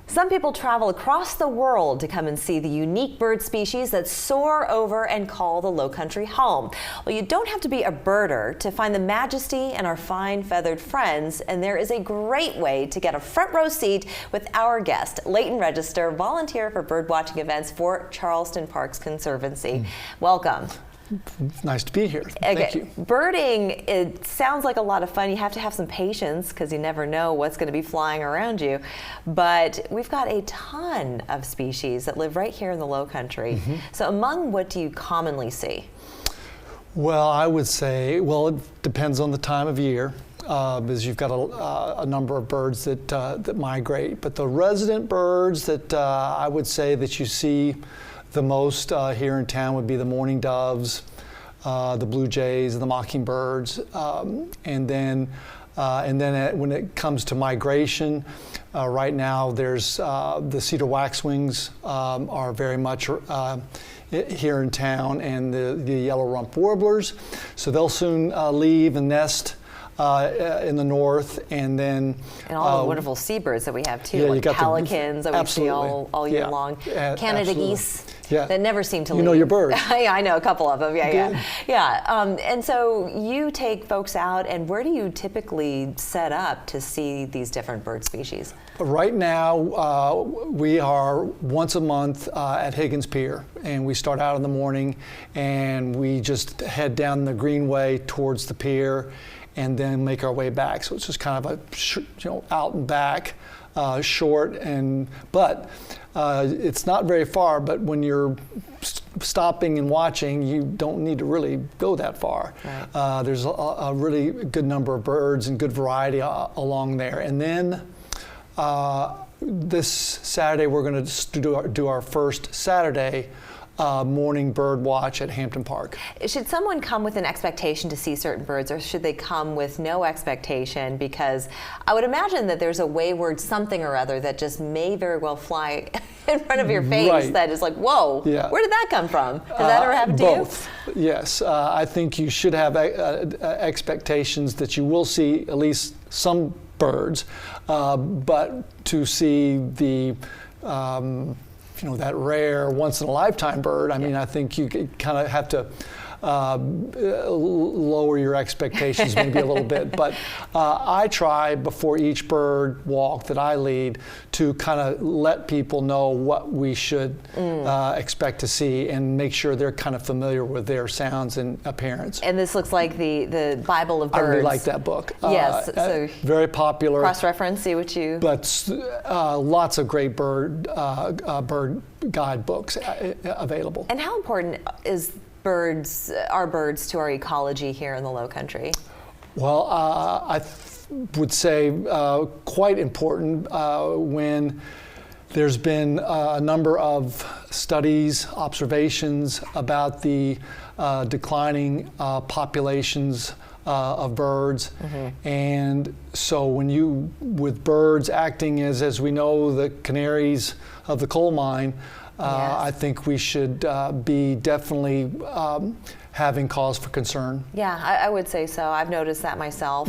Some people travel across the world to come and see the unique bird species that soar over and call the Lowcountry home. Well, you don't have to be a birder to find the majesty in our fine feathered friends, and there is a great way to get a front row seat with our guest, Layton Register, volunteer for birdwatching events for Charleston Parks Conservancy. Welcome. It's nice to be here. Thank you. Birding, it sounds like a lot of fun. You have to have some patience because you never know what's going to be flying around you. But we've got a ton of species that live right here in the Lowcountry. So among what do you commonly see? Well, I would say, well, it depends on the time of year. Because you've got a number of birds that migrate. But the resident birds that I would say that you see the most here in town would be the mourning doves, the blue jays, and the mockingbirds. And then when it comes to migration, right now there's the cedar waxwings are very much here in town, and the yellow rump warblers. So they'll soon leave and nest in the north, and then all the wonderful seabirds that we have too, like pelicans that we see all year long, Canada geese that never seem to leave. You know your birds. Yeah, I know a couple of them. And so you take folks out, and where do you typically set up to see these different bird species? Right now, we are once a month at Higgins Pier, and we start out in the morning, and we just head down the greenway towards the pier, and then make our way back. So it's just kind of a out and back, short, but it's not very far. But when you're stopping and watching, you don't need to really go that far. Right. There's a really good number of birds and good variety along there. And then this Saturday we're going to do our first Saturday morning bird watch at Hampton Park. Should someone come with an expectation to see certain birds, or should they come with no expectation? Because I would imagine that there's a wayward something or other that just may very well fly in front of your face that is like, whoa, where did that come from? Has that ever happened to you? Both, yes. I think you should have expectations that you will see at least some birds, but to see the that rare once-in-a-lifetime bird, I mean, I think you kind of have to lower your expectations maybe a little bit. But I try before each bird walk that I lead to kind of let people know what we should expect to see and make sure they're kind of familiar with their sounds and appearance. And this looks like the Bible of birds. I really like that book. Yes. So very popular. Cross-reference, see what you... But lots of great bird guide books available. And how important is our birds to our ecology here in the Lowcountry? Well, I would say quite important when there's been a number of studies, observations about the declining populations of birds. And so with birds acting as we know, the canaries of the coal mine, I think we should be definitely having cause for concern. Yeah, I would say so. I've noticed that myself.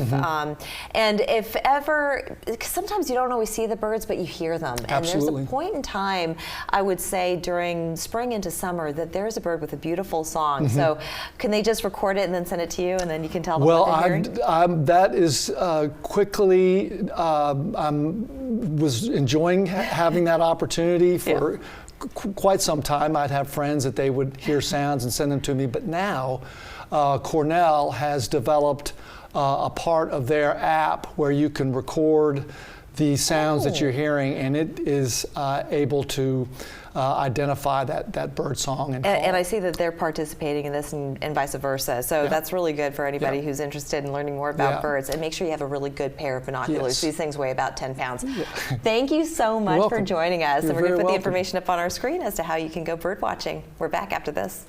And if ever, sometimes you don't always see the birds, but you hear them. And there's a point in time, I would say, during spring into summer, that there's a bird with a beautiful song. So can they just record it and then send it to you, and then you can tell them what they're hearing? That is quickly, I was enjoying having that opportunity for quite some time. I'd have friends that they would hear sounds and send them to me, but now Cornell has developed a part of their app where you can record the sounds that you're hearing, and it is able to identify that bird song. And I see that they're participating in this and vice versa. So that's really good for anybody who's interested in learning more about birds. And make sure you have a really good pair of binoculars. These things weigh about 10 pounds. Thank you so much for joining us. And we're going to put the information up on our screen as to how you can go bird watching. We're back after this.